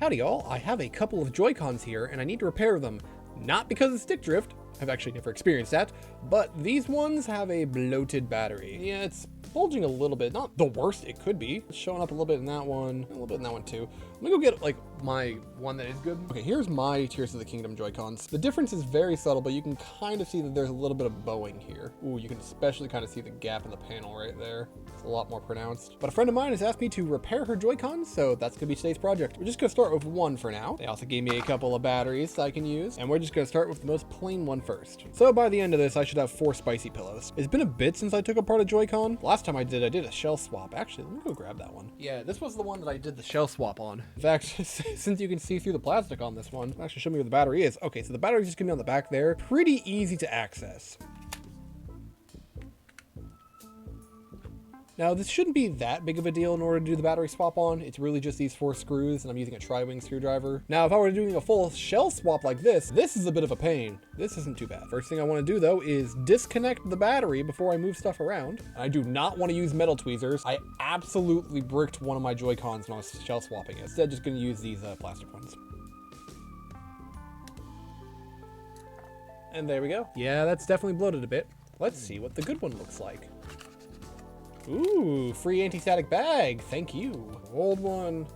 Howdy y'all, I have a couple of Joy-Cons here and I need to repair them. Not because of stick drift, I've actually never experienced that, but these ones have a bloated battery. Yeah, it's bulging a little bit, not the worst it could be. It's showing up a little bit in that one, a little bit in that one too. Let me go get like my one that is good. Okay, here's my Tears of the Kingdom Joy-Cons. The difference is very subtle, but you can kind of see that there's a little bit of bowing here. Ooh, you can especially kind of see the gap in the panel right there. It's a lot more pronounced. But a friend of mine has asked me to repair her Joy-Cons, so that's gonna be today's project. We're just gonna start with one for now. They also gave me a couple of batteries I can use, and we're just gonna start with the most plain one first. So by the end of this, I should have 4 spicy pillows. It's been a bit since I took apart a Joy-Con. Last time I did a shell swap. Actually, let me go grab that one. Yeah, this was the one that I did the shell swap on. In fact, since you can see through the plastic on this one, actually show me where the battery is. Okay, so the battery's just gonna be on the back there. Pretty easy to access. Now, this shouldn't be that big of a deal in order to do the battery swap on. It's really just these 4 screws, and I'm using a tri-wing screwdriver. Now, if I were doing a full shell swap like this is a bit of a pain. This isn't too bad. First thing I want to do, though, is disconnect the battery before I move stuff around. I do not want to use metal tweezers. I absolutely bricked one of my Joy-Cons when I was shell swapping it. Instead, just going to use these plastic ones. And there we go. Yeah, that's definitely bloated a bit. Let's see what the good one looks like. Ooh, free anti-static bag. Thank you. Old one,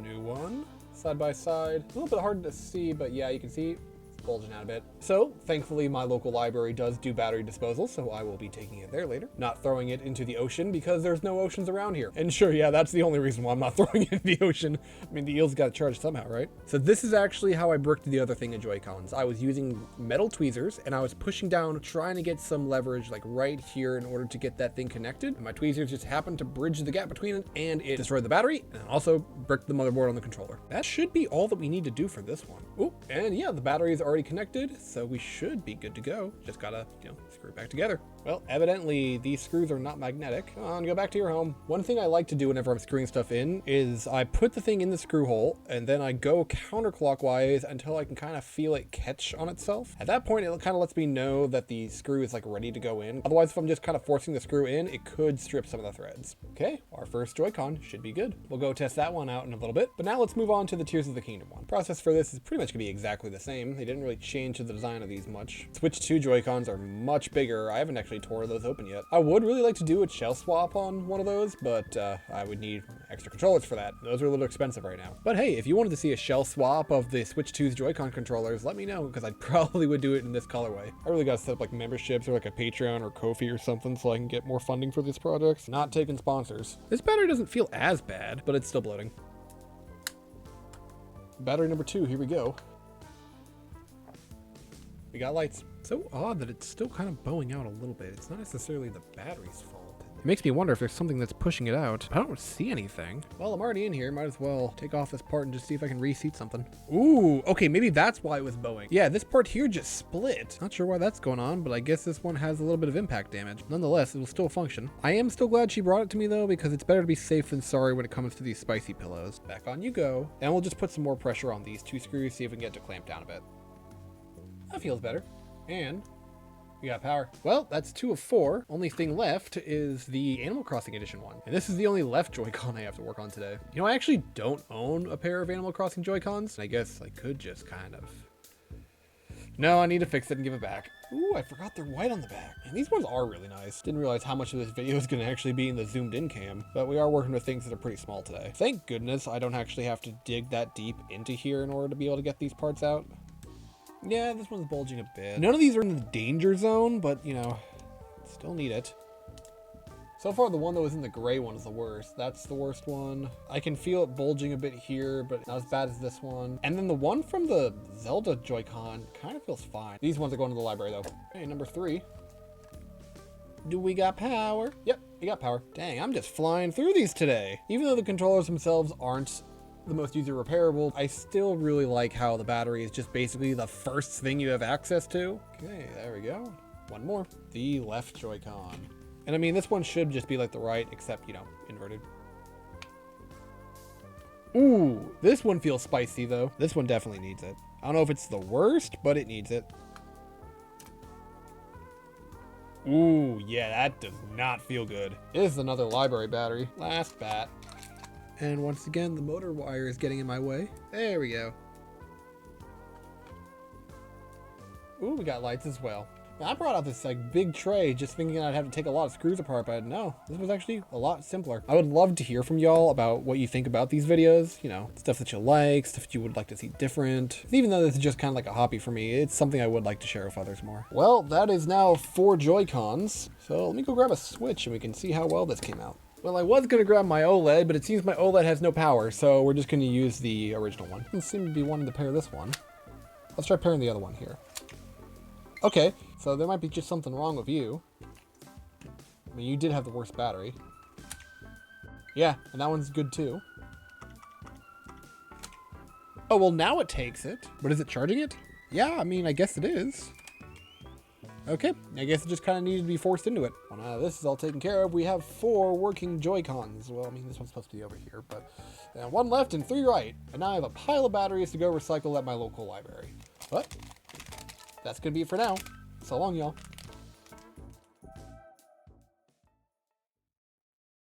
new one, side by side. A little bit hard to see, but yeah, you can see it's bulging out a bit. So thankfully my local library does do battery disposal, so I will be taking it there later. Not throwing it into the ocean because there's no oceans around here. And sure, yeah, that's the only reason why I'm not throwing it in the ocean. I mean, the eel's got charged somehow, right? So this is actually how I bricked the other thing in Joy-Cons. I was using metal tweezers and I was pushing down, trying to get some leverage like right here in order to get that thing connected. And my tweezers just happened to bridge the gap between it and it destroyed the battery and also bricked the motherboard on the controller. That should be all that we need to do for this one. Oh, and yeah, the battery is already connected, so we should be good to go. Just gotta, screw it back together. Well, evidently these screws are not magnetic. Come on, go back to your home. One thing I like to do whenever I'm screwing stuff in is I put the thing in the screw hole and then I go counterclockwise until I can kind of feel it catch on itself. At that point, it kind of lets me know that the screw is like ready to go in. Otherwise, if I'm just kind of forcing the screw in, it could strip some of the threads. Okay, our first Joy-Con should be good. We'll go test that one out in a little bit, but now let's move on to the Tears of the Kingdom one. Process for this is pretty much gonna be exactly the same. They didn't really change the design of these much. Switch 2 Joy-Cons are much bigger. I haven't actually tore those open yet. I would really like to do a shell swap on one of those, but I would need extra controllers for that. Those are a little expensive right now. But hey, if you wanted to see a shell swap of the Switch 2's Joy-Con controllers, let me know, because I probably would do it in this colorway. I really gotta set up like memberships or like a Patreon or Ko-fi or something so I can get more funding for these projects. Not taking sponsors. This battery doesn't feel as bad, but it's still bloating. Battery number 2, here we go. We got lights. So odd that it's still kind of bowing out a little bit. It's not necessarily the battery's fault. It makes me wonder if there's something that's pushing it out. I don't see anything. Well, I'm already in here. Might as well take off this part and just see if I can reseat something. Ooh, okay, maybe that's why it was bowing. Yeah, this part here just split. Not sure why that's going on, but I guess this one has a little bit of impact damage. Nonetheless, it will still function. I am still glad she brought it to me though, because it's better to be safe than sorry when it comes to these spicy pillows. Back on you go. And we'll just put some more pressure on these 2 screws, see if we can get to clamp down a bit. That feels better. And we got power. Well, that's 2 of 4. Only thing left is the Animal Crossing Edition one. And this is the only left Joy-Con I have to work on today. You know, I actually don't own a pair of Animal Crossing Joy-Cons. I guess I could just kind of... No, I need to fix it and give it back. Ooh, I forgot they're white on the back. And these ones are really nice. Didn't realize how much of this video is going to actually be in the zoomed in cam. But we are working with things that are pretty small today. Thank goodness I don't actually have to dig that deep into here in order to be able to get these parts out. Yeah, this one's bulging a bit. None of these are in the danger zone, but, still need it. So far, the one that was in the gray one is the worst. That's the worst one. I can feel it bulging a bit here, but not as bad as this one. And then the one from the Zelda Joy-Con kind of feels fine. These ones are going to the library, though. Hey, number 3. Do we got power? Yep, we got power. Dang, I'm just flying through these today. Even though the controllers themselves aren't the most user repairable, I still really like how the battery is just basically the first thing you have access to. Okay, there we go. One more. The left Joy-Con. And I mean, this one should just be like the right, except, inverted. Ooh, this one feels spicy though. This one definitely needs it. I don't know if it's the worst, but it needs it. Ooh, yeah, that does not feel good. This is another library battery. Last bat. And once again, the motor wire is getting in my way. There we go. Ooh, we got lights as well. Now, I brought out this like big tray just thinking I'd have to take a lot of screws apart, but no, this was actually a lot simpler. I would love to hear from y'all about what you think about these videos, you know, stuff that you like, stuff that you would like to see different. Even though this is just kind of like a hobby for me, it's something I would like to share with others more. Well, that is now 4 Joy-Cons. So let me go grab a Switch and we can see how well this came out. Well, I was going to grab my OLED, but it seems my OLED has no power, so we're just going to use the original one. Doesn't seem to be wanting to pair this one. Let's try pairing the other one here. Okay, so there might be just something wrong with you. I mean, you did have the worst battery. Yeah, and that one's good too. Oh, well now it takes it. But is it charging it? Yeah, I mean, I guess it is. Okay, I guess it just kind of needed to be forced into it. Well, now this is all taken care of. We have 4 working Joy-Cons. Well, I mean, this one's supposed to be over here, but 1 left and 3 right. And now I have a pile of batteries to go recycle at my local library. But that's going to be it for now. So long, y'all.